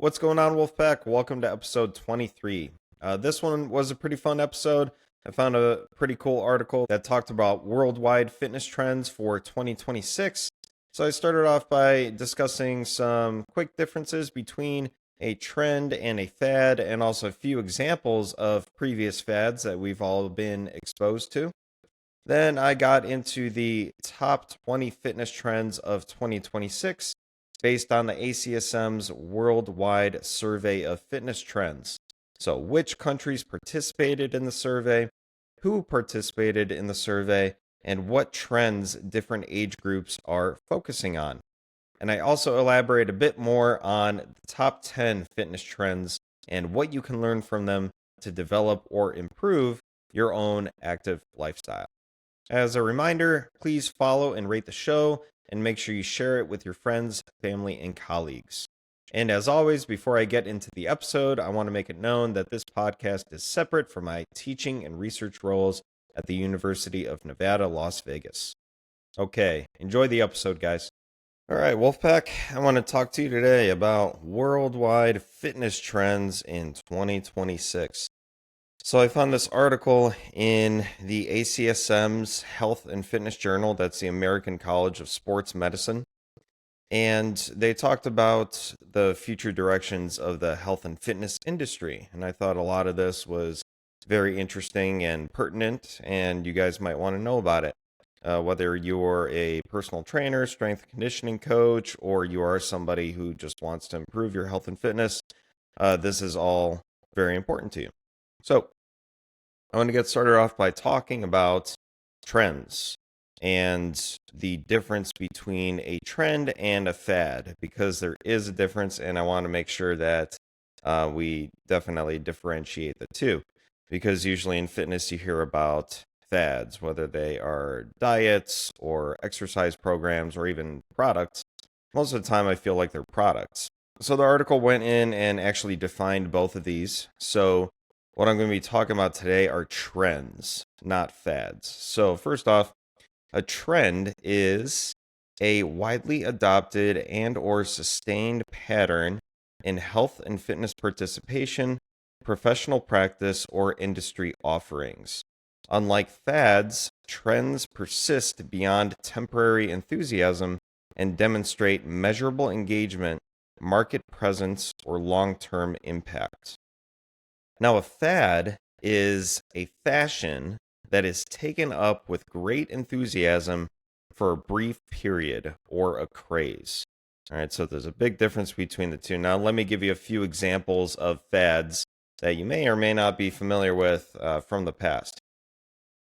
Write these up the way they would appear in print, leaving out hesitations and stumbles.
What's going on, Wolfpack? Welcome to episode 23. This one was a pretty fun episode. I found a pretty cool article that talked about worldwide fitness trends for 2026. So I started off by discussing some quick differences between a trend and a fad, and also a few examples of previous fads that we've all been exposed to. Then I got into the top 20 fitness trends of 2026 based on the ACSM's worldwide survey of fitness trends. So, which countries participated in the survey, who participated in the survey, and what trends different age groups are focusing on. And I also elaborate a bit more on the top 10 fitness trends and what you can learn from them to develop or improve your own active lifestyle. As a reminder, please follow and rate the show, and make sure you share it with your friends, family, and colleagues. And as always, before I get into the episode, I want to make it known that this podcast is separate from my teaching and research roles at the University of Nevada, Las Vegas. Okay, enjoy the episode, guys. All right, Wolfpack, I want to talk to you today about worldwide fitness trends in 2026. So I found this article in the ACSM's Health and Fitness Journal, that's the American College of Sports Medicine, and they talked about the future directions of the health and fitness industry. And I thought a lot of this was very interesting and pertinent, and you guys might want to know about it. Whether you're a personal trainer, strength and conditioning coach, or you are somebody who just wants to improve your health and fitness, this is all very important to you. So, I want to get started off by talking about trends and the difference between a trend and a fad, because there is a difference, and I want to make sure that we definitely differentiate the two. Because usually in fitness, you hear about fads, whether they are diets or exercise programs or even products. Most of the time, I feel like they're products. So the article went in and actually defined both of these. So what I'm going to be talking about today are trends, not fads. So first off, a trend is a widely adopted and or sustained pattern in health and fitness participation, professional practice, or industry offerings. Unlike fads, trends persist beyond temporary enthusiasm and demonstrate measurable engagement, market presence, or long-term impact. Now, a fad is a fashion that is taken up with great enthusiasm for a brief period, or a craze. All right, so there's a big difference between the two. Now, let me give you a few examples of fads that you may or may not be familiar with from the past.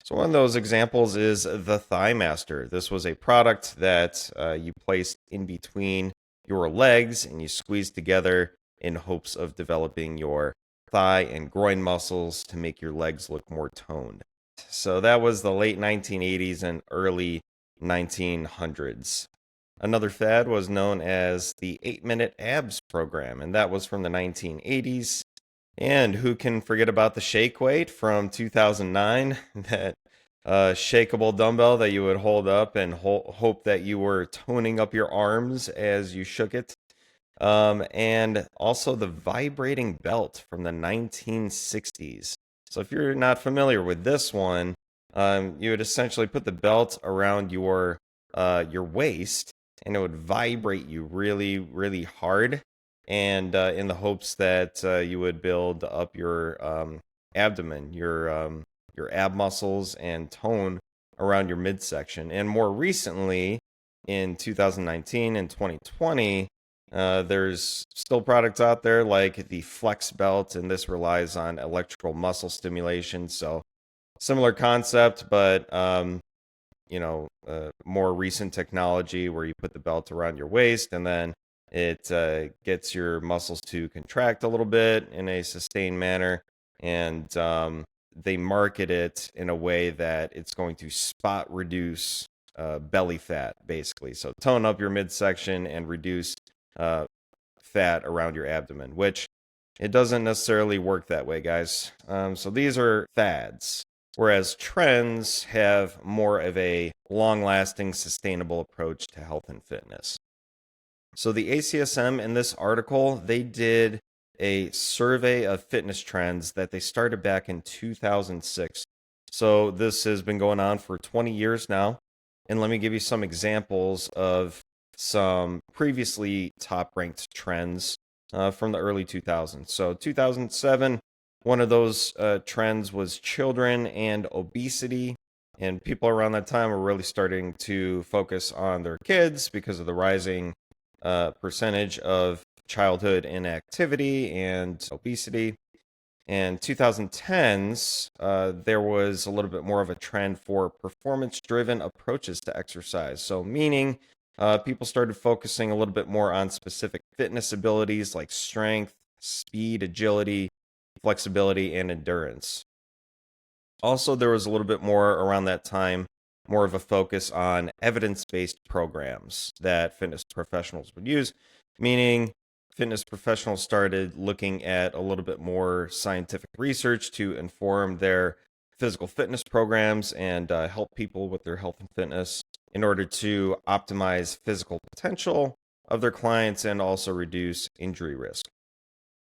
So one of those examples is the Thigh Master. This was a product that you placed in between your legs and you squeezed together in hopes of developing your thigh and groin muscles to make your legs look more toned. So that was the late 1980s and early 1900s. Another fad was known as the 8-minute abs program, and that was from the 1980s. And who can forget about the shake weight from 2009? That shakeable dumbbell that you would hold up and hope that you were toning up your arms as you shook it. And also the vibrating belt from the 1960s. So if you're not familiar with this one, you would essentially put the belt around your waist, and it would vibrate you really, really hard, and in the hopes that you would build up your abdomen, your ab muscles, and tone around your midsection. And more recently, in 2019 and 2020, there's still products out there like the Flex Belt, and this relies on electrical muscle stimulation. So similar concept, but more recent technology where you put the belt around your waist, and then it gets your muscles to contract a little bit in a sustained manner, and they market it in a way that it's going to spot reduce belly fat, basically. So tone up your midsection and reduce fat around your abdomen, which it doesn't necessarily work that way, guys. So these are fads, whereas trends have more of a long-lasting, sustainable approach to health and fitness. So the ACSM in this article, they did a survey of fitness trends that they started back in 2006. So this has been going on for 20 years now. And let me give you some examples of some previously top ranked trends from the early 2000s. So 2007, one of those trends was children and obesity. And people around that time were really starting to focus on their kids because of the rising percentage of childhood inactivity and obesity. In 2010s, there was a little bit more of a trend for performance-driven approaches to exercise. So meaning people started focusing a little bit more on specific fitness abilities like strength, speed, agility, flexibility, and endurance. Also, there was a little bit more around that time, more of a focus on evidence-based programs that fitness professionals would use, meaning fitness professionals started looking at a little bit more scientific research to inform their physical fitness programs and help people with their health and fitness in order to optimize physical potential of their clients and also reduce injury risk.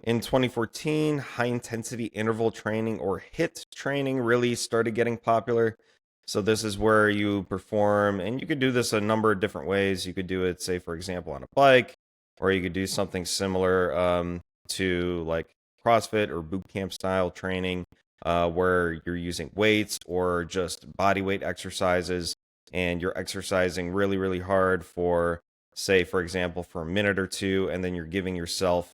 In 2014, high intensity interval training or HIIT training really started getting popular. So this is where you perform, and you could do this a number of different ways. You could do it, say, for example, on a bike, or you could do something similar to like CrossFit or boot camp style training, where you're using weights or just body weight exercises, and you're exercising really, really hard for, say, for example, for a minute or two, and then you're giving yourself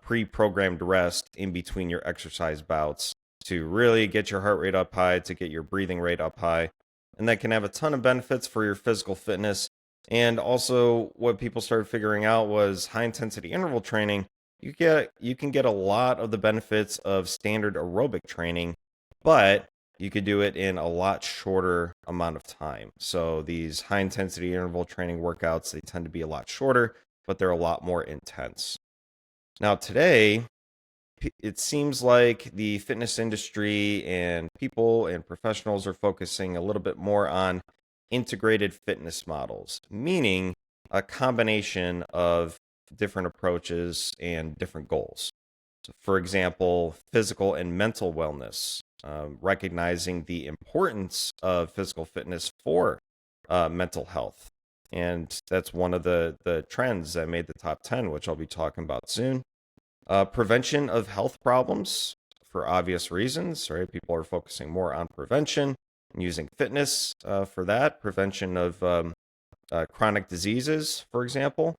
pre-programmed rest in between your exercise bouts to really get your heart rate up high, to get your breathing rate up high. And that can have a ton of benefits for your physical fitness. And also what people started figuring out was high intensity interval training. You can get a lot of the benefits of standard aerobic training, but you could do it in a lot shorter amount of time. So these high intensity interval training workouts, they tend to be a lot shorter, but they're a lot more intense. Now, today, it seems like the fitness industry and people and professionals are focusing a little bit more on integrated fitness models, meaning a combination of different approaches and different goals. So for example, physical and mental wellness, recognizing the importance of physical fitness for mental health. And that's one of the trends that made the top 10, which I'll be talking about soon. Prevention of health problems for obvious reasons, right? People are focusing more on prevention and using fitness for that. Prevention of chronic diseases, for example.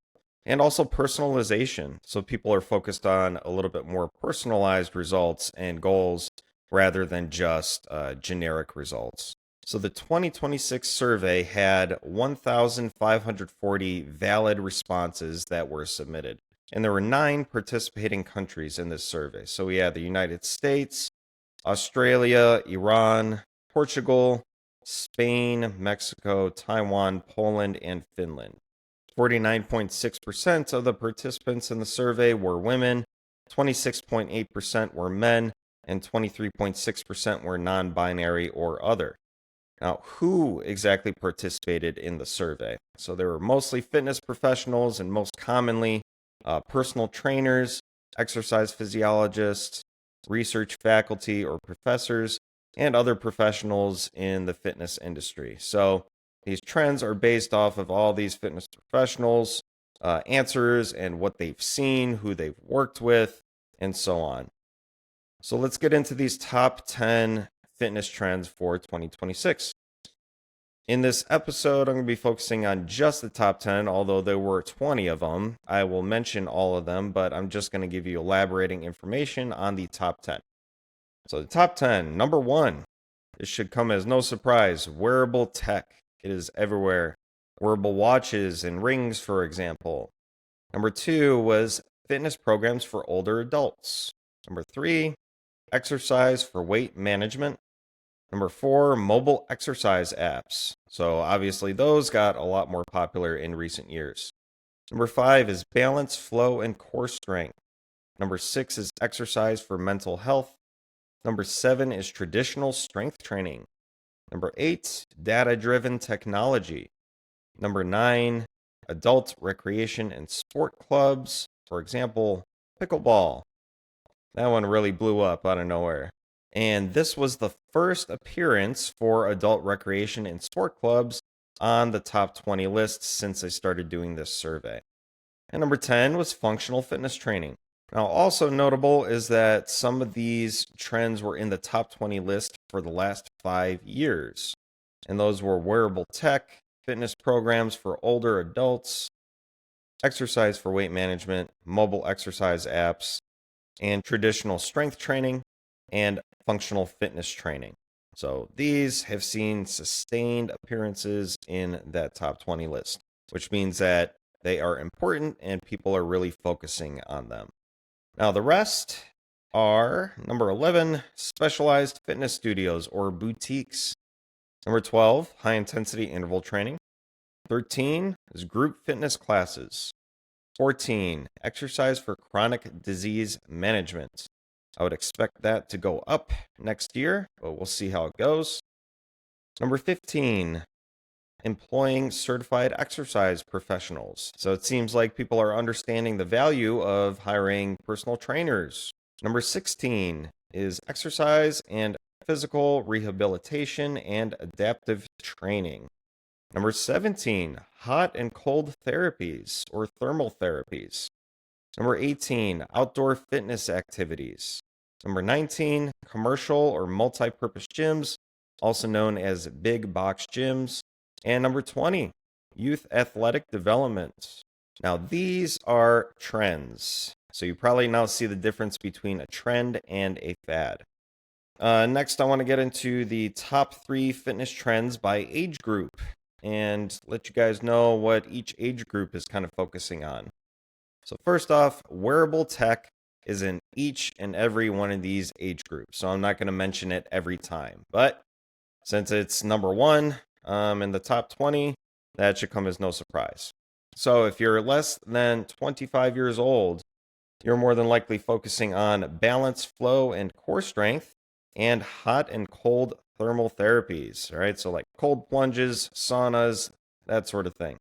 And also personalization. So people are focused on a little bit more personalized results and goals rather than just generic results. So the 2026 survey had 1,540 valid responses that were submitted. And there were 9 participating countries in this survey. So we had the United States, Australia, Iran, Portugal, Spain, Mexico, Taiwan, Poland, and Finland. 49.6% of the participants in the survey were women, 26.8% were men, and 23.6% were non-binary or other. Now, who exactly participated in the survey? So there were mostly fitness professionals and most commonly personal trainers, exercise physiologists, research faculty or professors, and other professionals in the fitness industry. So these trends are based off of all these fitness professionals' answers and what they've seen, who they've worked with, and so on. So let's get into these top 10 fitness trends for 2026. In this episode, I'm going to be focusing on just the top 10, although there were 20 of them. I will mention all of them, but I'm just going to give you elaborating information on the top 10. So the top 10, number 1, this should come as no surprise, wearable tech. It is everywhere. Wearable watches and rings, for example. Number 2 was fitness programs for older adults. Number 3, exercise for weight management. Number 4, mobile exercise apps. So obviously those got a lot more popular in recent years. Number 5 is balance, flow, and core strength. Number 6 is exercise for mental health. Number 7 is traditional strength training. Number 8, data-driven technology. Number 9, adult recreation and sport clubs. For example, pickleball. That one really blew up out of nowhere. And this was the first appearance for adult recreation and sport clubs on the top 20 list since I started doing this survey. And number 10 was functional fitness training. Now, also notable is that some of these trends were in the top 20 list for the last 5 years. And those were wearable tech, fitness programs for older adults, exercise for weight management, mobile exercise apps, and traditional strength training and functional fitness training. So these have seen sustained appearances in that top 20 list, which means that they are important and people are really focusing on them. Now, the rest are number 11, specialized fitness studios or boutiques. Number 12, high intensity interval training. 13 is group fitness classes. 14, exercise for chronic disease management. I would expect that to go up next year, but we'll see how it goes. Number 15, employing certified exercise professionals. So it seems like people are understanding the value of hiring personal trainers. Number 16 is exercise and physical rehabilitation and adaptive training. Number 17, hot and cold therapies or thermal therapies. Number 18, outdoor fitness activities. Number 19, commercial or multi-purpose gyms, also known as big box gyms. And number 20, youth athletic development. Now, these are trends. So you probably now see the difference between a trend and a fad. Next, I want to get into the top 3 fitness trends by age group and let you guys know what each age group is kind of focusing on. So first off, wearable tech is in each and every one of these age groups. So I'm not going to mention it every time. But since it's number 1 in the top 20, that should come as no surprise. So if you're less than 25 years old, you're more than likely focusing on balance, flow, and core strength, and hot and cold thermal therapies, all right? So like cold plunges, saunas, that sort of thing.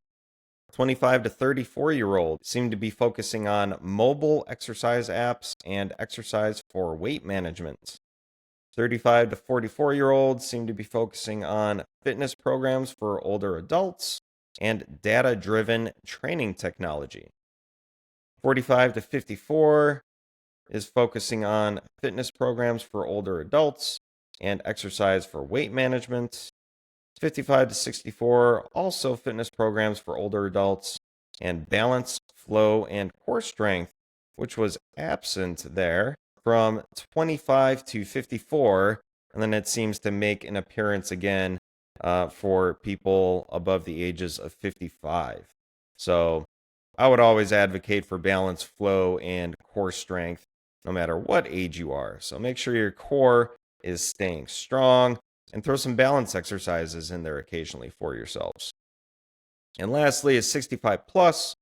25 to 34-year-old seem to be focusing on mobile exercise apps and exercise for weight management. 35 to 44-year-olds seem to be focusing on fitness programs for older adults and data-driven training technology. 45 to 54 is focusing on fitness programs for older adults and exercise for weight management. 55 to 64, also fitness programs for older adults and balance, flow, and core strength, which was absent there from 25 to 54. And then it seems to make an appearance again for people above the ages of 55. So I would always advocate for balance, flow, and core strength no matter what age you are. So make sure your core is staying strong and throw some balance exercises in there occasionally for yourselves. And lastly is 65 plus.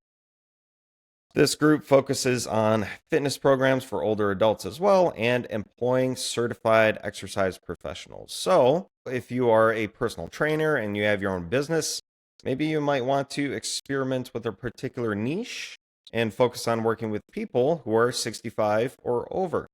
This group focuses on fitness programs for older adults as well and employing certified exercise professionals. So if you are a personal trainer and you have your own business, maybe you might want to experiment with a particular niche and focus on working with people who are 65 or over,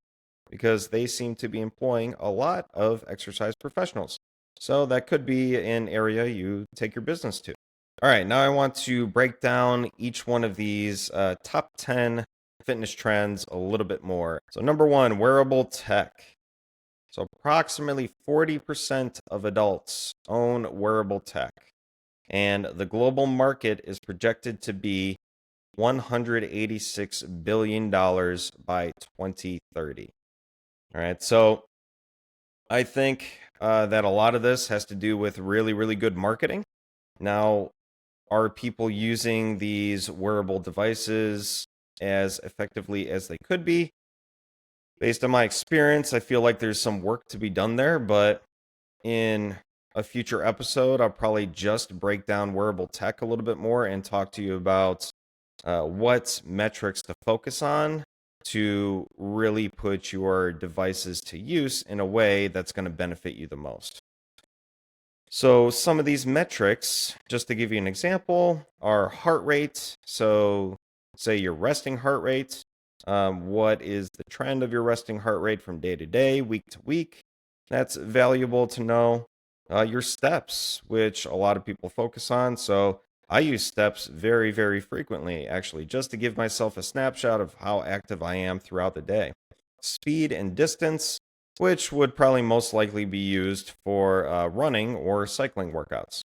because they seem to be employing a lot of exercise professionals. So that could be an area you take your business to. All right, now I want to break down each one of these top 10 fitness trends a little bit more. So number 1, wearable tech. So approximately 40% of adults own wearable tech, and the global market is projected to be $186 billion by 2030. All right, so I think that a lot of this has to do with really, really good marketing. Now, are people using these wearable devices as effectively as they could be? Based on my experience, I feel like there's some work to be done there, but in a future episode, I'll probably just break down wearable tech a little bit more and talk to you about what metrics to focus on to really put your devices to use in a way that's going to benefit you the most. So some of these metrics, just to give you an example, are heart rate. So say your resting heart rate. What is the trend of your resting heart rate from day to day, week to week? That's valuable to know. Your steps, which a lot of people focus on. So I use steps very, very frequently, actually, just to give myself a snapshot of how active I am throughout the day. Speed and distance, which would probably most likely be used for running or cycling workouts.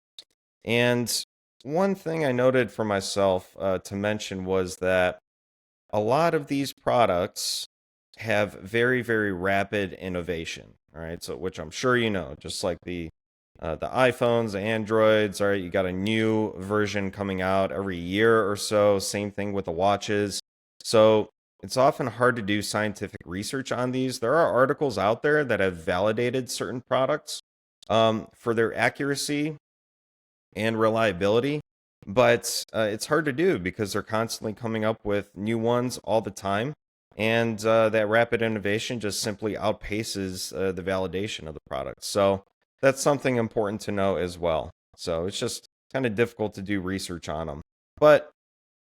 And one thing I noted for myself to mention was that a lot of these products have very, very rapid innovation. All right, so which I'm sure you know, just like the iPhones, the Androids. All right, you got a new version coming out every year or so. Same thing with the watches. So it's often hard to do scientific research on these. There are articles out there that have validated certain products for their accuracy and reliability, but it's hard to do because they're constantly coming up with new ones all the time. And that rapid innovation just simply outpaces the validation of the product. So that's something important to know as well. So it's just kind of difficult to do research on them, but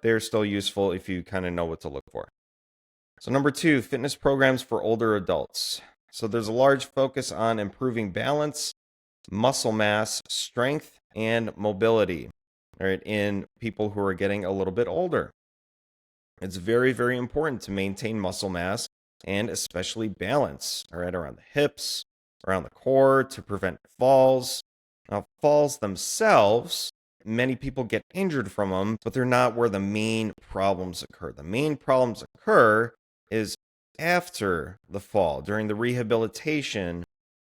they're still useful if you kind of know what to look for. So, number two, fitness programs for older adults. So, there's a large focus on improving balance, muscle mass, strength, and mobility, right, in people who are getting a little bit older. It's very, very important to maintain muscle mass and especially balance, all right, around the hips, around the core to prevent falls. Now, falls themselves, many people get injured from them, but they're not where the main problems occur. The main problems occur is after the fall, during the rehabilitation.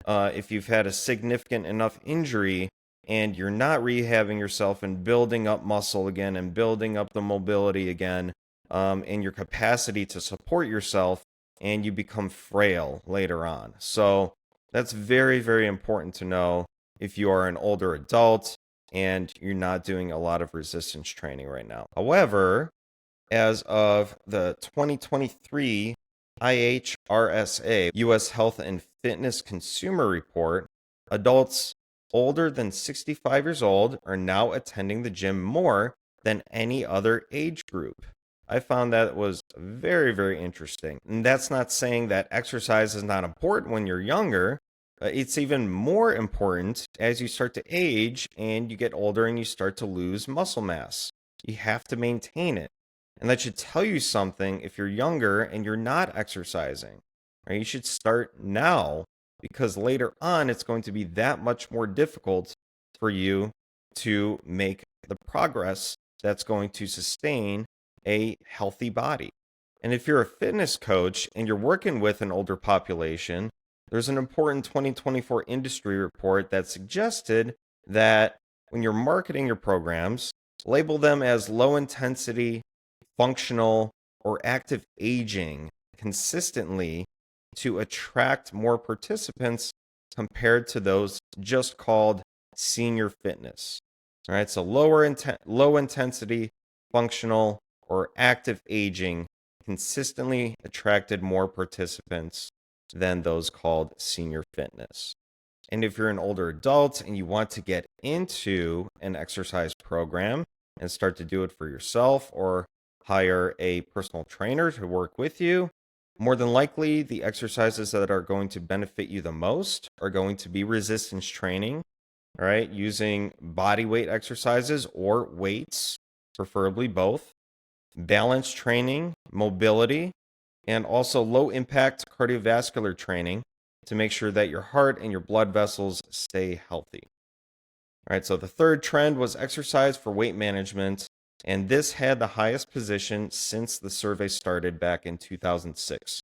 If you've had a significant enough injury and you're not rehabbing yourself and building up muscle again and building up the mobility again, and your capacity to support yourself, and you become frail later on. So that's very, very important to know if you are an older adult and you're not doing a lot of resistance training right now. However, as of the 2023 IHRSA US Health and Fitness Consumer Report, adults older than 65 years old are now attending the gym more than any other age group. I found that was very, very interesting. And that's not saying that exercise is not important when you're younger. It's even more important as you start to age and you get older and you start to lose muscle mass. You have to maintain it. And that should tell you something if you're younger and you're not exercising. Right? You should start now because later on it's going to be that much more difficult for you to make the progress that's going to sustain a healthy body. And if you're a fitness coach and you're working with an older population, there's an important 2024 industry report that suggested that when you're marketing your programs, label them as low intensity, functional, or active aging consistently to attract more participants compared to those just called senior fitness. All right, so low intensity, functional, or active aging consistently attracted more participants than those called senior fitness. And if you're an older adult and you want to get into an exercise program and start to do it for yourself or hire a personal trainer to work with you, more than likely the exercises that are going to benefit you the most are going to be resistance training, all right, using body weight exercises or weights, preferably both, balance training, mobility, and also low impact cardiovascular training to make sure that your heart and your blood vessels stay healthy. All right, so the third trend was exercise for weight management, and this had the highest position since the survey started back in 2006.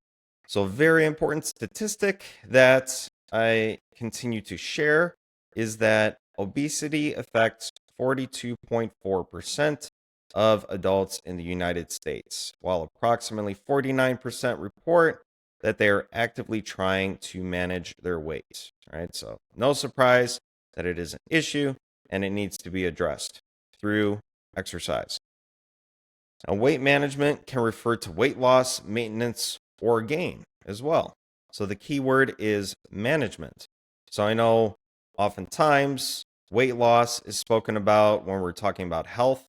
So, a very important statistic that I continue to share is that obesity affects 42.4% of adults in the United States, while approximately 49% report that they are actively trying to manage their weight. All right, so no surprise that it is an issue and it needs to be addressed through exercise. Now, weight management can refer to weight loss, maintenance, or gain as well. So the key word is management. So I know oftentimes Weight loss is spoken about when we're talking about health,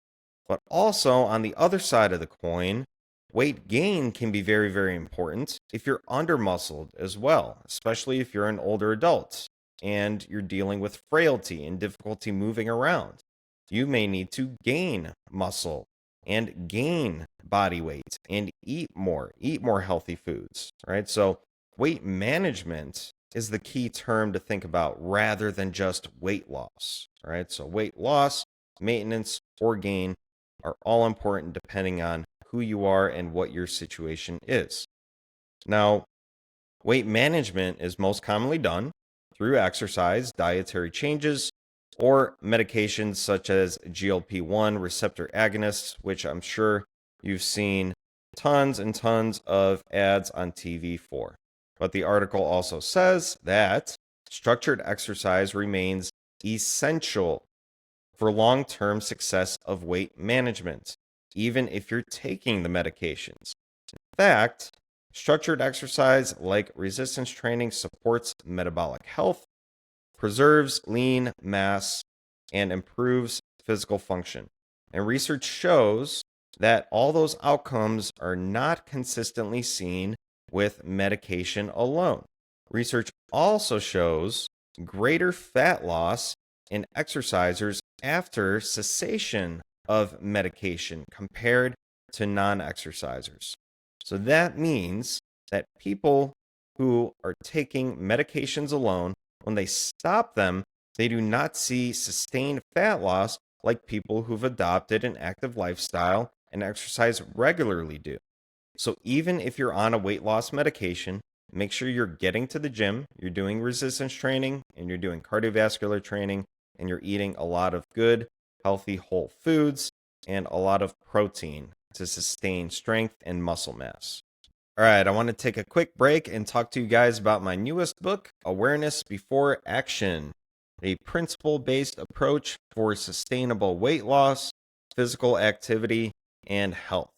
but also on the other side of the coin, weight gain can be very, very important if you're undermuscled as well, especially if you're an older adult and you're dealing with frailty and difficulty moving around. You may need to gain muscle and gain body weight and eat more healthy foods, right? So weight management is the key term to think about rather than just weight loss, right? So weight loss, maintenance, or gain are all important depending on who you are and what your situation is. Now, weight management is most commonly done through exercise, dietary changes, or medications such as GLP-1 receptor agonists, which I'm sure you've seen tons and tons of ads on TV for. But the article also says that structured exercise remains essential for long-term success of weight management, even if you're taking the medications. In fact, structured exercise like resistance training supports metabolic health, preserves lean mass, and improves physical function. And research shows that all those outcomes are not consistently seen with medication alone. Research also shows greater fat loss in exercisers after cessation of medication compared to non-exercisers. So that means that people who are taking medications alone, when they stop them, they do not see sustained fat loss like people who've adopted an active lifestyle and exercise regularly do. So even if you're on a weight loss medication, make sure you're getting to the gym, you're doing resistance training, and you're doing cardiovascular training, and you're eating a lot of good, healthy whole foods and a lot of protein to sustain strength and muscle mass. All right, I want to take a quick break and talk to you guys about my newest book, Awareness Before Action, a principle-based approach for sustainable weight loss, physical activity, and health.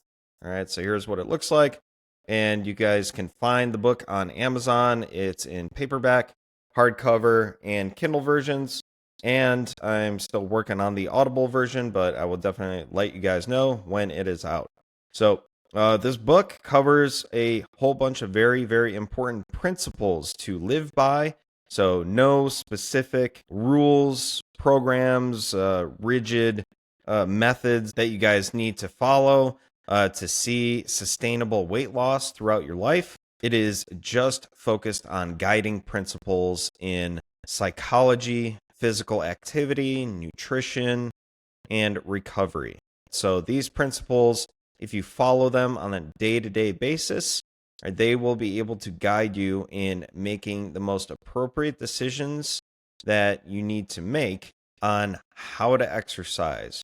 All right, so here's what it looks like. And you guys can find the book on Amazon. It's in paperback, hardcover, and Kindle versions. And I'm still working on the Audible version, but I will definitely let you guys know when it is out. So this book covers a whole bunch of very, very important principles to live by. So no specific rules, programs, rigid methods that you guys need to follow to see sustainable weight loss throughout your life. It is just focused on guiding principles in psychology, physical activity, nutrition, and recovery. So these principles, if you follow them on a day-to-day basis, they will be able to guide you in making the most appropriate decisions that you need to make on how to exercise,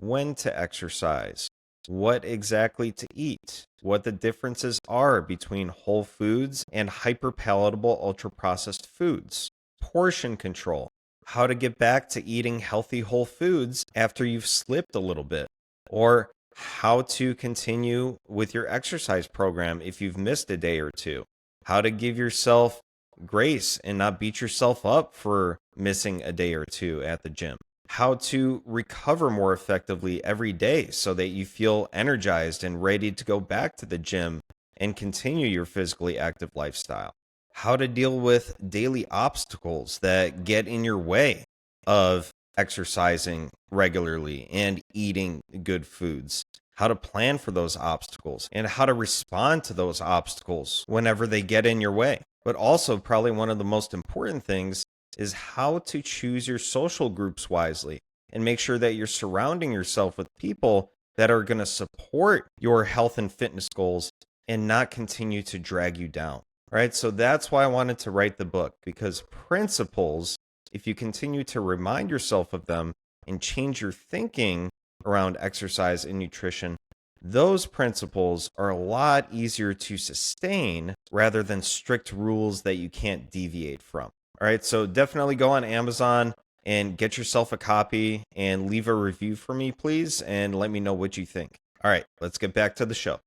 when to exercise, what exactly to eat, what the differences are between whole foods and hyperpalatable ultra-processed foods, portion control, how to get back to eating healthy whole foods after you've slipped a little bit, or how to continue with your exercise program if you've missed a day or two, how to give yourself grace and not beat yourself up for missing a day or two at the gym, how to recover more effectively every day so that you feel energized and ready to go back to the gym and continue your physically active lifestyle, how to deal with daily obstacles that get in your way of exercising regularly and eating good foods, how to plan for those obstacles and how to respond to those obstacles whenever they get in your way. But also, probably one of the most important things is how to choose your social groups wisely and make sure that you're surrounding yourself with people that are going to support your health and fitness goals and not continue to drag you down. Right? So that's why I wanted to write the book, because principles, if you continue to remind yourself of them and change your thinking around exercise and nutrition, those principles are a lot easier to sustain rather than strict rules that you can't deviate from. All right, so definitely go on Amazon and get yourself a copy and leave a review for me, please, and let me know what you think. All right, let's get back to the show.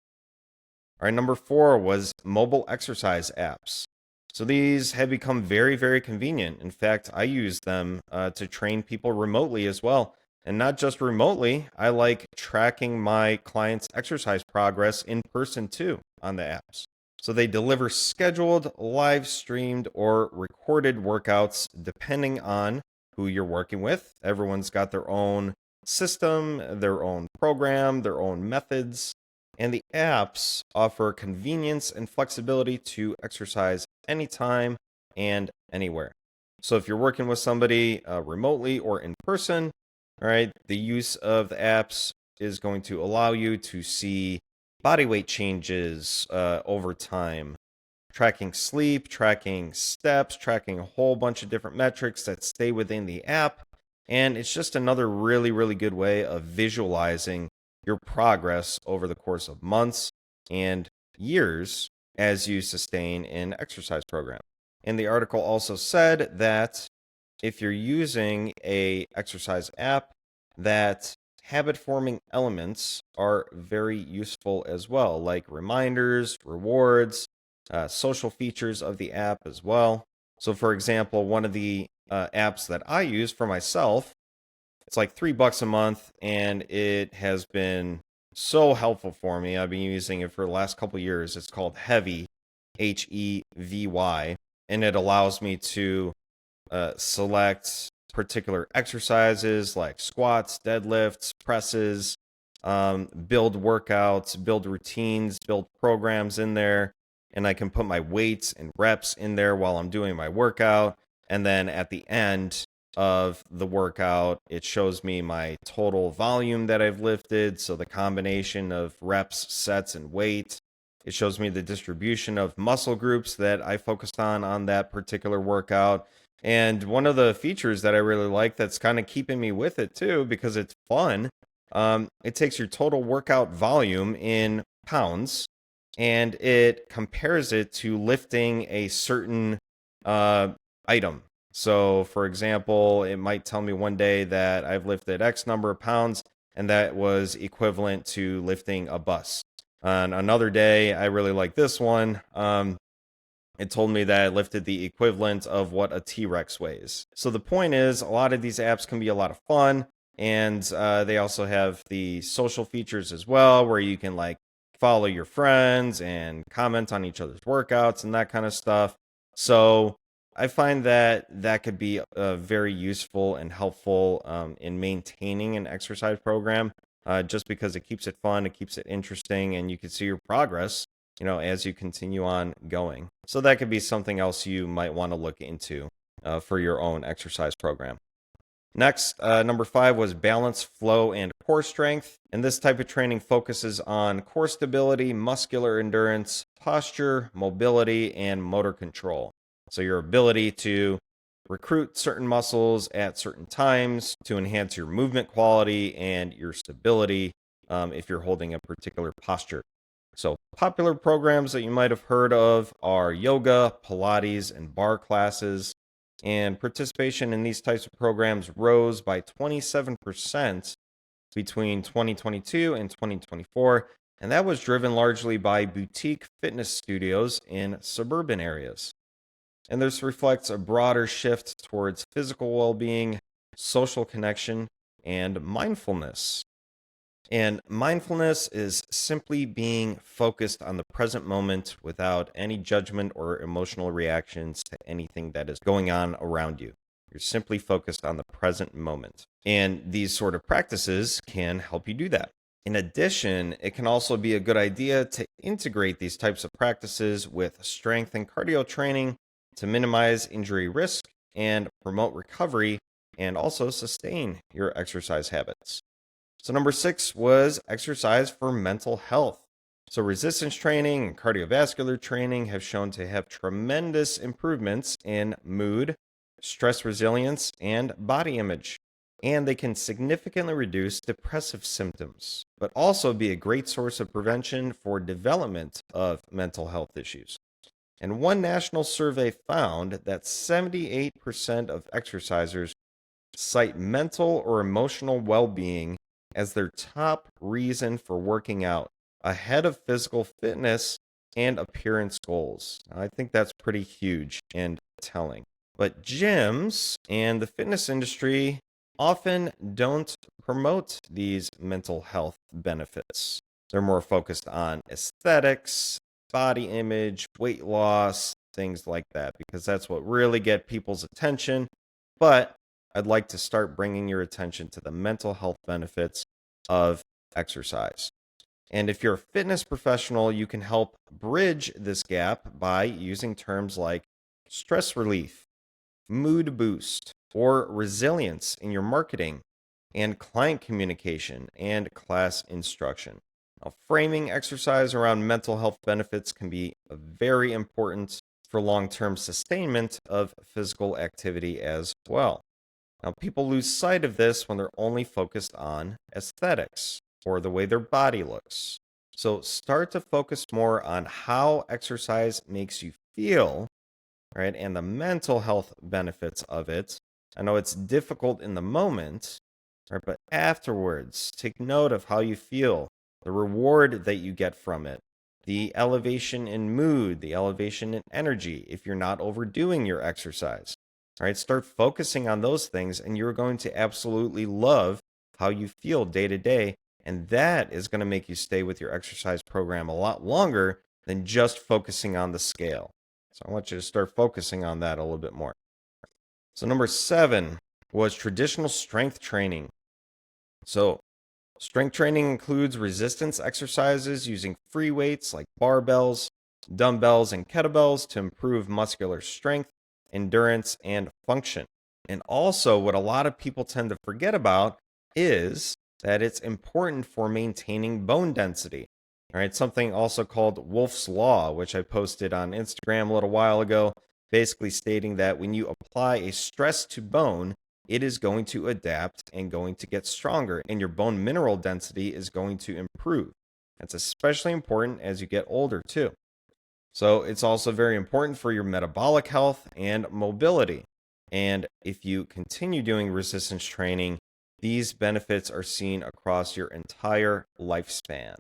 All right, number 4 was mobile exercise apps. So these have become very, very convenient. In fact, I use them to train people remotely as well. And not just remotely, I like tracking my clients' exercise progress in person too on the apps. So they deliver scheduled, live streamed, or recorded workouts depending on who you're working with. Everyone's got their own system, their own program, their own methods. And the apps offer convenience and flexibility to exercise anytime and anywhere. So if you're working with somebody remotely or in person, all right, the use of the apps is going to allow you to see body weight changes over time, tracking sleep, tracking steps, tracking a whole bunch of different metrics that stay within the app. And it's just another really, really good way of visualizing your progress over the course of months and years as you sustain an exercise program. And the article also said that if you're using a exercise app, that habit forming elements are very useful as well, like reminders, rewards, social features of the app as well. So for example, one of the apps that I use for myself, it's like $3 a month, and it has been so helpful for me. I've been using it for the last couple years. It's called Heavy, Hevy, and it allows me to select particular exercises like squats, deadlifts, presses, build workouts, build routines, build programs in there. And I can put my weights and reps in there while I'm doing my workout. And then at the end of the workout, it shows me my total volume that I've lifted. So the combination of reps, sets, and weight. It shows me the distribution of muscle groups that I focused on that particular workout. And one of the features that I really like that's kind of keeping me with it too, because it's fun, it takes your total workout volume in pounds and it compares it to lifting a certain item. So, for example, it might tell me one day that I've lifted X number of pounds, and that was equivalent to lifting a bus. On another day, I really like this one. It told me that I lifted the equivalent of what a T-Rex weighs. So the point is, a lot of these apps can be a lot of fun, and they also have the social features as well, where you can like follow your friends and comment on each other's workouts and that kind of stuff. So I find that that could be very useful and helpful in maintaining an exercise program, just because it keeps it fun, it keeps it interesting, and you can see your progress, as you continue on going. So that could be something else you might want to look into for your own exercise program. Next, number 5 was balance, flow, and core strength. And this type of training focuses on core stability, muscular endurance, posture, mobility, and motor control. So your ability to recruit certain muscles at certain times to enhance your movement quality and your stability if you're holding a particular posture. So popular programs that you might have heard of are yoga, Pilates, and bar classes. And participation in these types of programs rose by 27% between 2022 and 2024. And that was driven largely by boutique fitness studios in suburban areas. And this reflects a broader shift towards physical well-being, social connection, and mindfulness. And mindfulness is simply being focused on the present moment without any judgment or emotional reactions to anything that is going on around you. You're simply focused on the present moment. And these sort of practices can help you do that. In addition, it can also be a good idea to integrate these types of practices with strength and cardio training to minimize injury risk and promote recovery and also sustain your exercise habits. So number 6 was exercise for mental health. So resistance training and cardiovascular training have shown to have tremendous improvements in mood, stress resilience, and body image. And they can significantly reduce depressive symptoms, but also be a great source of prevention for development of mental health issues. And one national survey found that 78% of exercisers cite mental or emotional well-being as their top reason for working out, ahead of physical fitness and appearance goals. I think that's pretty huge and telling. But gyms and the fitness industry often don't promote these mental health benefits. They're more focused on aesthetics, body image, weight loss, things like that, because that's what really get people's attention. But I'd like to start bringing your attention to the mental health benefits of exercise. And if you're a fitness professional, you can help bridge this gap by using terms like stress relief, mood boost, or resilience in your marketing and client communication and class instruction. Now, framing exercise around mental health benefits can be very important for long-term sustainment of physical activity as well. Now, people lose sight of this when they're only focused on aesthetics or the way their body looks. So start to focus more on how exercise makes you feel, right? And the mental health benefits of it. I know it's difficult in the moment, right? But afterwards, take note of how you feel, the reward that you get from it, the elevation in mood, the elevation in energy if you're not overdoing your exercise. All right, start focusing on those things, and you're going to absolutely love how you feel day to day. And that is going to make you stay with your exercise program a lot longer than just focusing on the scale. So I want you to start focusing on that a little bit more. So number 7 was traditional strength training. So strength training includes resistance exercises using free weights like barbells, dumbbells, and kettlebells to improve muscular strength, endurance, and function. And also, what a lot of people tend to forget about is that it's important for maintaining bone density. All right, something also called Wolff's Law, which I posted on Instagram a little while ago, basically stating that when you apply a stress to bone, it is going to adapt and going to get stronger, and your bone mineral density is going to improve. That's especially important as you get older, too. So it's also very important for your metabolic health and mobility. And if you continue doing resistance training, these benefits are seen across your entire lifespan.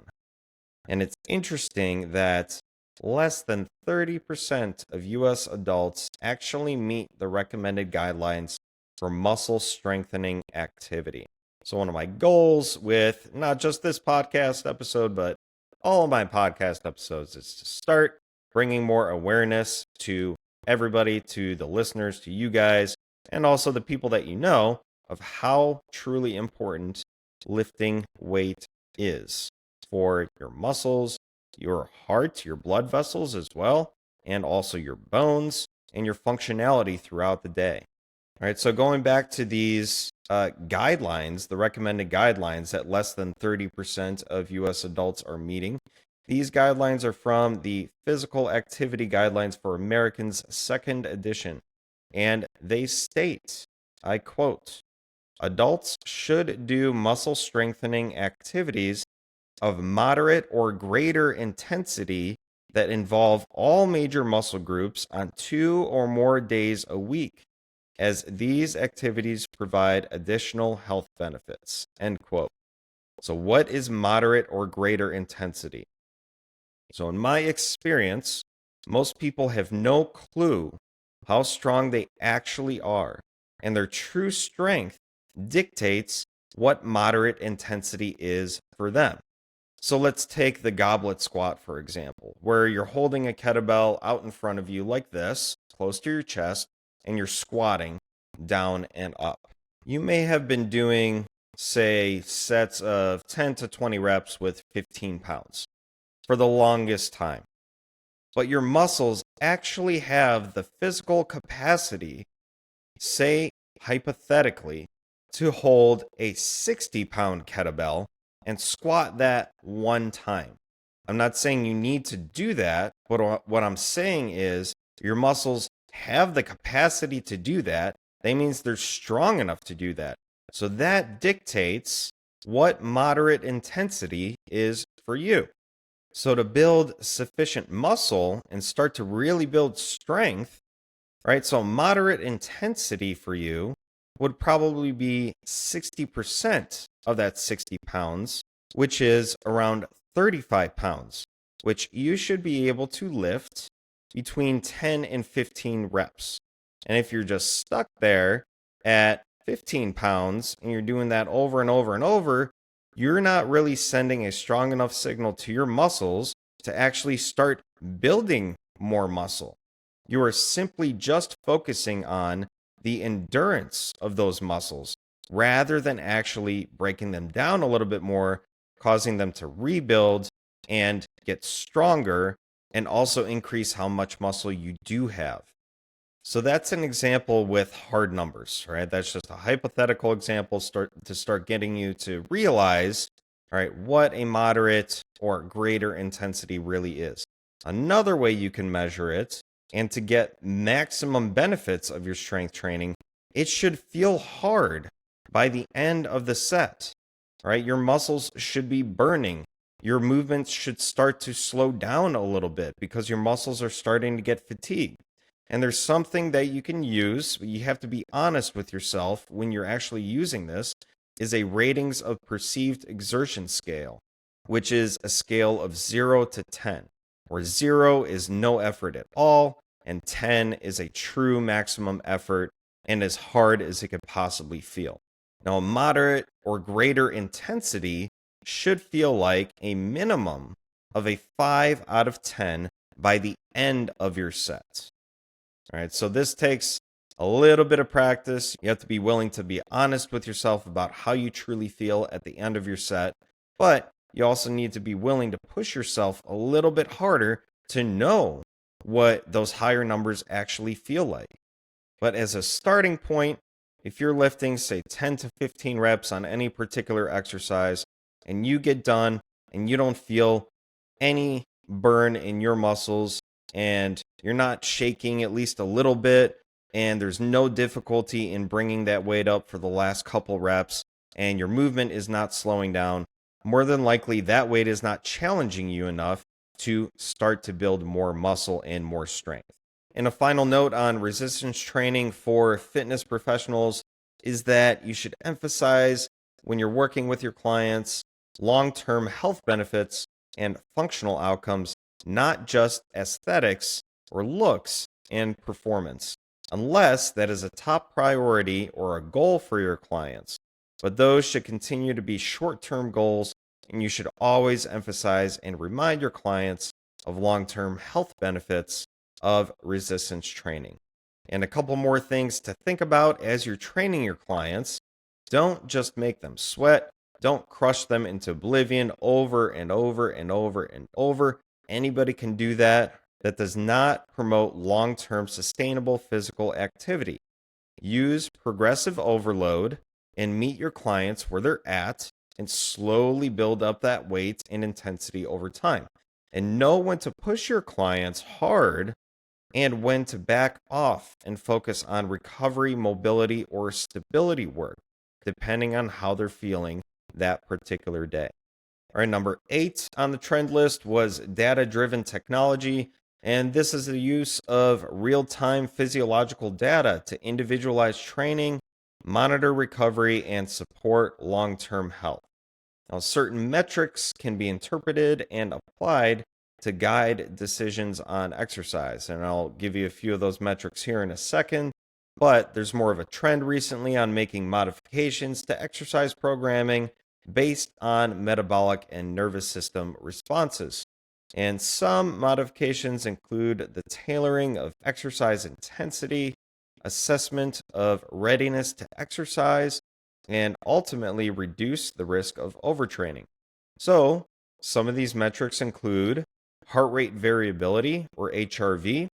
And it's interesting that less than 30% of US adults actually meet the recommended guidelines for muscle strengthening activity. So one of my goals with not just this podcast episode, but all of my podcast episodes is to start bringing more awareness to everybody, to the listeners, to you guys, and also the people that you know of how truly important lifting weight is for your muscles, your heart, your blood vessels as well, and also your bones and your functionality throughout the day. All right, so going back to these guidelines, the recommended guidelines that less than 30% of US adults are meeting, these guidelines are from the Physical Activity Guidelines for Americans, 2nd edition, and they state, I quote, adults should do muscle strengthening activities of moderate or greater intensity that involve all major muscle groups on 2 or more days a week, as these activities provide additional health benefits, end quote. So what is moderate or greater intensity? So in my experience, most people have no clue how strong they actually are, and their true strength dictates what moderate intensity is for them. So let's take the goblet squat, for example, where you're holding a kettlebell out in front of you like this, close to your chest, and you're squatting down and up. You may have been doing, say, sets of 10 to 20 reps with 15 pounds for the longest time. But your muscles actually have the physical capacity, say hypothetically, to hold a 60-pound kettlebell and squat that one time. I'm not saying you need to do that, but what I'm saying is your muscles have the capacity to do that. That means they're strong enough to do that. So that dictates what moderate intensity is for you. So to build sufficient muscle and start to really build strength, right? So moderate intensity for you would probably be 60% of that 60 pounds, which is around 35 pounds. which you should be able to lift between 10 and 15 reps. And if you're just stuck there at 15 pounds and you're doing that over and over and over, you're not really sending a strong enough signal to your muscles to actually start building more muscle. You are simply just focusing on the endurance of those muscles rather than actually breaking them down a little bit more, causing them to rebuild and get stronger and also increase how much muscle you do have. So that's an example with hard numbers, right? That's just a hypothetical example to start getting you to realize, all right, what a moderate or greater intensity really is. Another way you can measure it and to get maximum benefits of your strength training, it should feel hard by the end of the set, right? Your muscles should be burning. Your movements should start to slow down a little bit because your muscles are starting to get fatigued. And there's something that you can use, but you have to be honest with yourself when you're actually using this, is a ratings of perceived exertion scale, which is a scale of 0 to 10, where 0 is no effort at all, and 10 is a true maximum effort and as hard as it could possibly feel. Now, a moderate or greater intensity should feel like a minimum of a 5 out of 10 by the end of your set. All right, so this takes a little bit of practice. You have to be willing to be honest with yourself about how you truly feel at the end of your set, but you also need to be willing to push yourself a little bit harder to know what those higher numbers actually feel like. But as a starting point, if you're lifting, say, 10 to 15 reps on any particular exercise, and you get done and you don't feel any burn in your muscles, and you're not shaking at least a little bit, and there's no difficulty in bringing that weight up for the last couple reps, and your movement is not slowing down, more than likely that weight is not challenging you enough to start to build more muscle and more strength. And a final note on resistance training for fitness professionals is that you should emphasize when you're working with your clients long-term health benefits and functional outcomes, not just aesthetics or looks and performance, unless that is a top priority or a goal for your clients. But those should continue to be short-term goals, and you should always emphasize and remind your clients of long-term health benefits of resistance training. And a couple more things to think about as you're training your clients. Don't just make them sweat. Don't crush them into oblivion over and over and over and over. Anybody can do that. That does not promote long-term sustainable physical activity. Use progressive overload and meet your clients where they're at and slowly build up that weight and intensity over time. And know when to push your clients hard and when to back off and focus on recovery, mobility, or stability work, depending on how they're feeling that particular day. All right, number 8 on the trend list was data-driven technology, and this is the use of real-time physiological data to individualize training, monitor recovery, and support long-term health. Now, certain metrics can be interpreted and applied to guide decisions on exercise, and I'll give you a few of those metrics here in a second, but there's more of a trend recently on making modifications to exercise programming based on metabolic and nervous system responses. And some modifications include the tailoring of exercise intensity, assessment of readiness to exercise, and ultimately reduce the risk of overtraining. So, some of these metrics include heart rate variability, or HRV.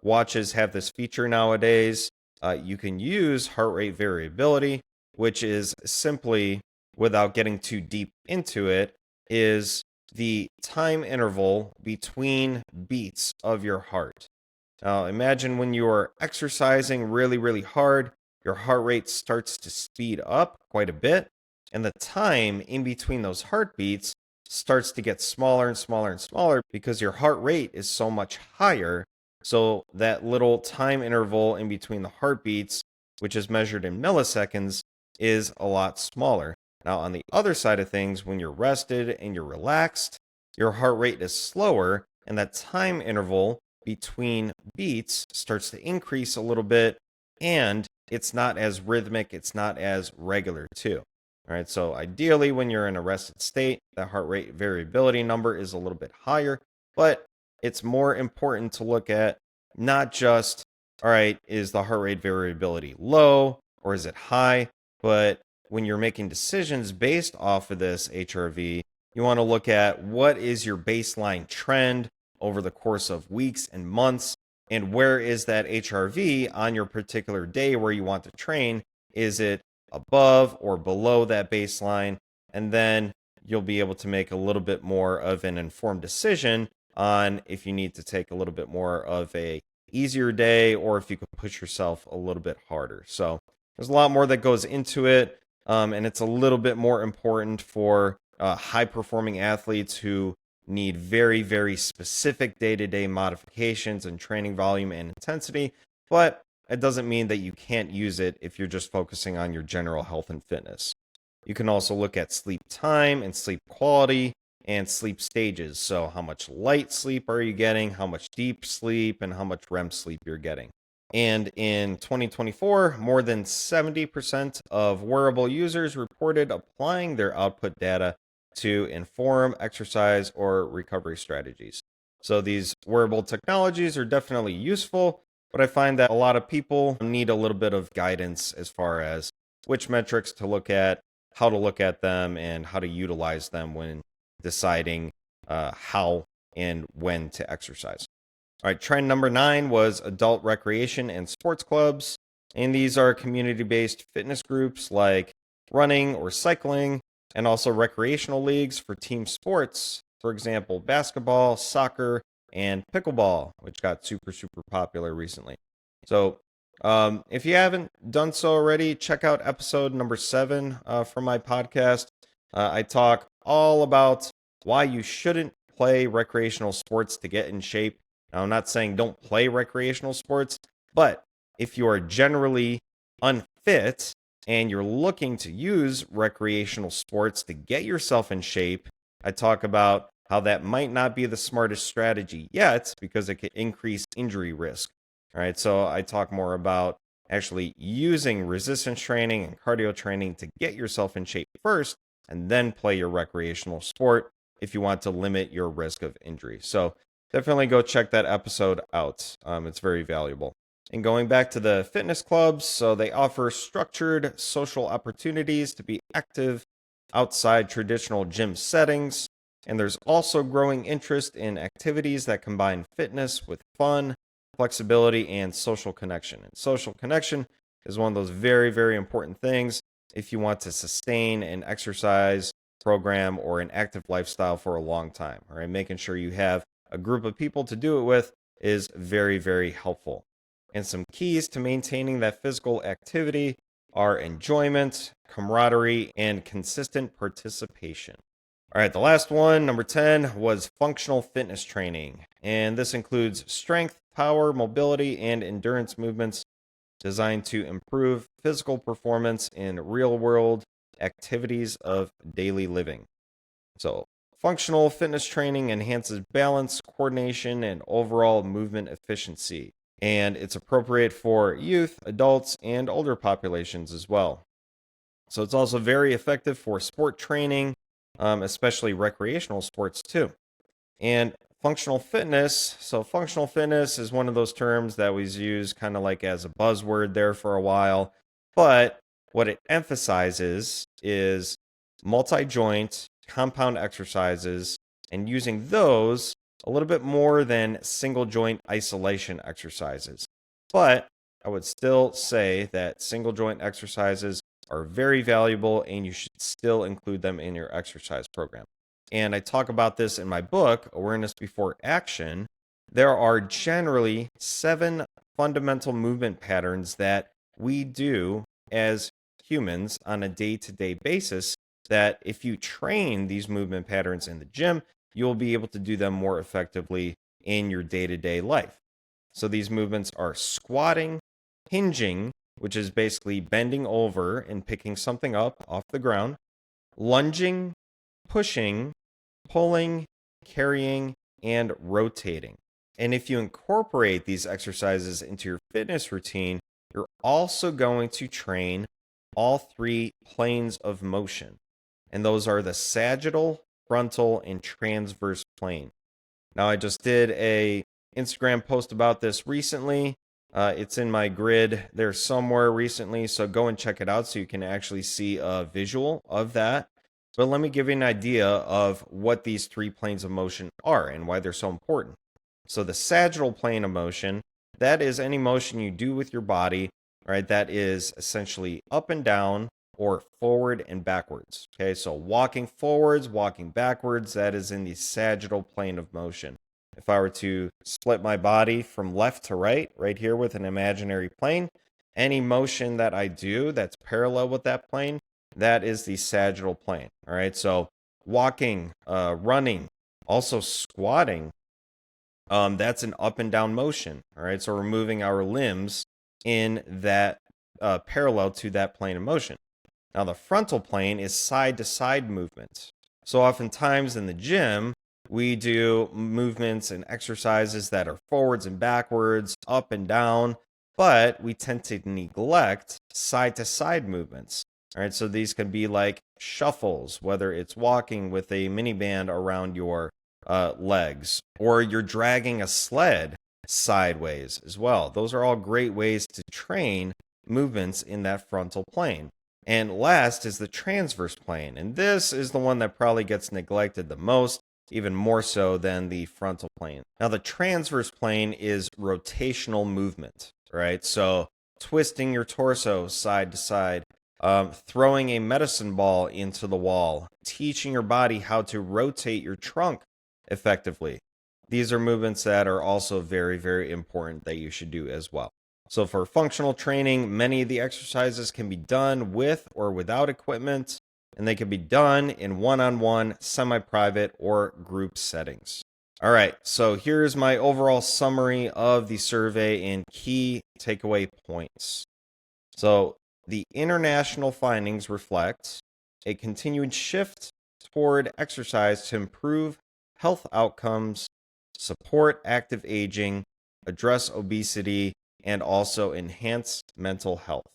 Watches have this feature nowadays. You can use heart rate variability, which is simply, without getting too deep into it, is the time interval between beats of your heart. Now, imagine when you are exercising really, really hard, your heart rate starts to speed up quite a bit, and the time in between those heartbeats starts to get smaller and smaller and smaller because your heart rate is so much higher. So that little time interval in between the heartbeats, which is measured in milliseconds, is a lot smaller. Now, on the other side of things, when you're rested and you're relaxed, your heart rate is slower, and that time interval between beats starts to increase a little bit, and it's not as rhythmic, it's not as regular too. All right, so ideally, when you're in a rested state, the heart rate variability number is a little bit higher, but it's more important to look at not just, all right, is the heart rate variability low or is it high? But when you're making decisions based off of this HRV, you want to look at what is your baseline trend over the course of weeks and months, and where is that HRV on your particular day where you want to train? Is it above or below that baseline? And then you'll be able to make a little bit more of an informed decision on if you need to take a little bit more of a easier day or if you could push yourself a little bit harder. So there's a lot more that goes into it, and it's a little bit more important for high performing athletes who need very, very specific day-to-day modifications and training volume and intensity, but it doesn't mean that you can't use it if you're just focusing on your general health and fitness. You can also look at sleep time and sleep quality and sleep stages. So how much light sleep are you getting, how much deep sleep, and how much REM sleep you're getting. And in 2024, more than 70% of wearable users reported applying their output data to inform exercise or recovery strategies. So these wearable technologies are definitely useful, but I find that a lot of people need a little bit of guidance as far as which metrics to look at, how to look at them, and how to utilize them when deciding how and when to exercise. All right, trend number 9 was adult recreation and sports clubs. And these are community-based fitness groups like running or cycling, and also recreational leagues for team sports. For example, basketball, soccer, and pickleball, which got super, super popular recently. So if you haven't done so already, check out episode number 7 from my podcast. I talk all about why you shouldn't play recreational sports to get in shape. Now, I'm not saying don't play recreational sports, but if you are generally unfit and you're looking to use recreational sports to get yourself in shape, I talk about how that might not be the smartest strategy yet because it can increase injury risk. All right, so I talk more about actually using resistance training and cardio training to get yourself in shape first and then play your recreational sport if you want to limit your risk of injury. So definitely go check that episode out. It's very valuable. And going back to the fitness clubs, so they offer structured social opportunities to be active outside traditional gym settings. And there's also growing interest in activities that combine fitness with fun, flexibility, and social connection. And social connection is one of those very, very important things if you want to sustain an exercise program or an active lifestyle for a long time. All right, making sure you have a group of people to do it with is very, very helpful. And some keys to maintaining that physical activity are enjoyment, camaraderie, and consistent participation. All right, the last one, number 10, was functional fitness training. And this includes strength, power, mobility, and endurance movements designed to improve physical performance in real-world activities of daily living. So, functional fitness training enhances balance, coordination, and overall movement efficiency. And it's appropriate for youth, adults, and older populations as well. So it's also very effective for sport training, especially recreational sports too. And functional fitness. So functional fitness is one of those terms that was used kind of like as a buzzword there for a while. But what it emphasizes is multi-joint compound exercises and using those a little bit more than single joint isolation exercises. But I would still say that single joint exercises are very valuable and you should still include them in your exercise program. And I talk about this in my book, Awareness Before Action. There are generally 7 fundamental movement patterns that we do as humans on a day-to-day basis that if you train these movement patterns in the gym, you'll be able to do them more effectively in your day-to-day life. So these movements are squatting, hinging, which is basically bending over and picking something up off the ground, lunging, pushing, pulling, carrying, and rotating. And if you incorporate these exercises into your fitness routine, you're also going to train all three planes of motion. And those are the sagittal, frontal, and transverse plane. Now, I just did a Instagram post about this recently. It's in my grid there somewhere recently, so go and check it out so you can actually see a visual of that. But let me give you an idea of what these three planes of motion are and why they're so important. So the sagittal plane of motion, that is any motion you do with your body, right? That is essentially up and down or forward and backwards. Okay, so walking forwards, walking backwards, that is in the sagittal plane of motion. If I were to split my body from left to right, right here with an imaginary plane, any motion that I do that's parallel with that plane, that is the sagittal plane. All right, so walking, running, also squatting, that's an up and down motion. All right, so we're moving our limbs in that parallel to that plane of motion. Now, the frontal plane is side to side movement. So, oftentimes in the gym, we do movements and exercises that are forwards and backwards, up and down, but we tend to neglect side to side movements. All right, so these can be like shuffles, whether it's walking with a mini band around your legs, or you're dragging a sled sideways as well. Those are all great ways to train movements in that frontal plane. And last is the transverse plane. And this is the one that probably gets neglected the most, even more so than the frontal plane. Now, the transverse plane is rotational movement, right? So twisting your torso side to side, throwing a medicine ball into the wall, teaching your body how to rotate your trunk effectively. These are movements that are also very, very important that you should do as well. So for functional training, many of the exercises can be done with or without equipment, and they can be done in one-on-one, semi-private, or group settings. All right, so here's my overall summary of the survey and key takeaway points. So the international findings reflect a continued shift toward exercise to improve health outcomes, support active aging, address obesity, and also enhance mental health.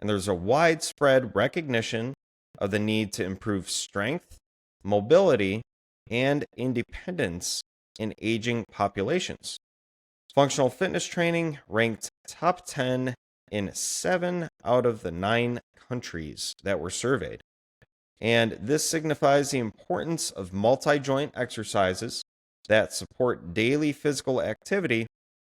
And there's a widespread recognition of the need to improve strength, mobility, and independence in aging populations. Functional fitness training ranked top 10 in 7 out of the 9 countries that were surveyed. And this signifies the importance of multi-joint exercises that support daily physical activity,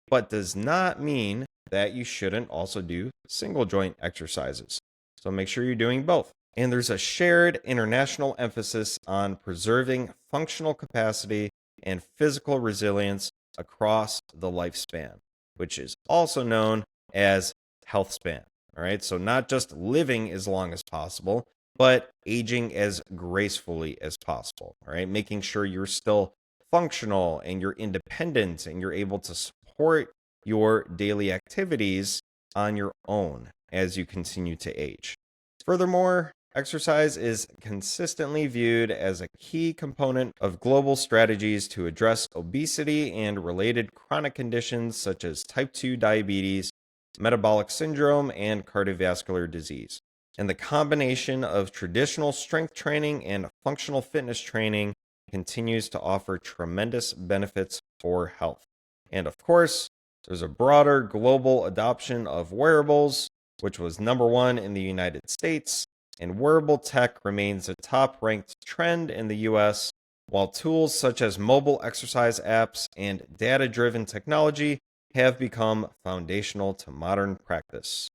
but does not mean that you shouldn't also do single joint exercises. So make sure you're doing both. And there's a shared international emphasis on preserving functional capacity and physical resilience across the lifespan, which is also known as health span. All right, so not just living as long as possible, but aging as gracefully as possible. All right, making sure you're still functional and you're independent and you're able to support your daily activities on your own as you continue to age. Furthermore, exercise is consistently viewed as a key component of global strategies to address obesity and related chronic conditions such as type 2 diabetes, metabolic syndrome, and cardiovascular disease. And the combination of traditional strength training and functional fitness training continues to offer tremendous benefits for health. And of course, there's a broader global adoption of wearables, which was number 1 in the United States, and wearable tech remains a top-ranked trend in the US, while tools such as mobile exercise apps and data-driven technology have become foundational to modern practice.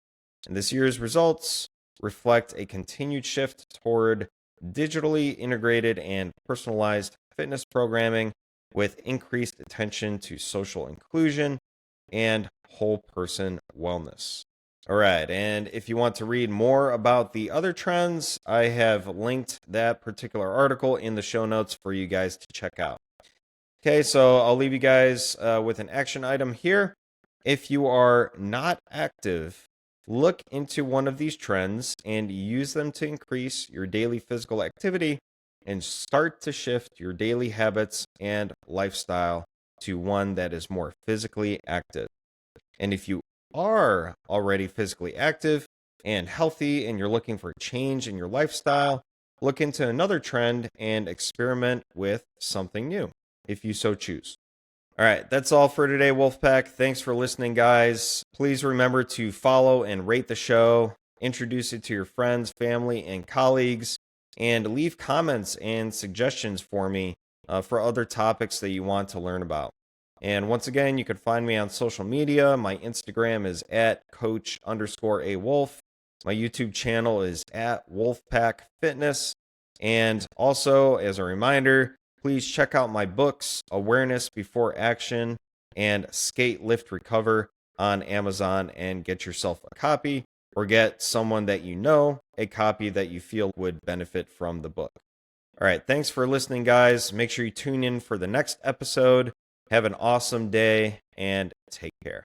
And this year's results reflect a continued shift toward digitally integrated and personalized fitness programming with increased attention to social inclusion and whole person wellness. All right, and if you want to read more about the other trends, I have linked that particular article in the show notes for you guys to check out. Okay, so I'll leave you guys with an action item here. If you are not active, look into one of these trends and use them to increase your daily physical activity and start to shift your daily habits and lifestyle to one that is more physically active. And if you are already physically active and healthy and you're looking for change in your lifestyle, look into another trend and experiment with something new, if you so choose. All right, that's all for today, Wolfpack. Thanks for listening, guys. Please remember to follow and rate the show, introduce it to your friends, family, and colleagues, and leave comments and suggestions for me for other topics that you want to learn about. And once again, you can find me on social media. My Instagram is at coach_awolf. My YouTube channel is at Wolfpack Fitness. And also, as a reminder, please check out my books, Awareness Before Action and Skate, Lift, Recover on Amazon and get yourself a copy, or get someone that you know a copy that you feel would benefit from the book. All right, thanks for listening, guys. Make sure you tune in for the next episode. Have an awesome day and take care.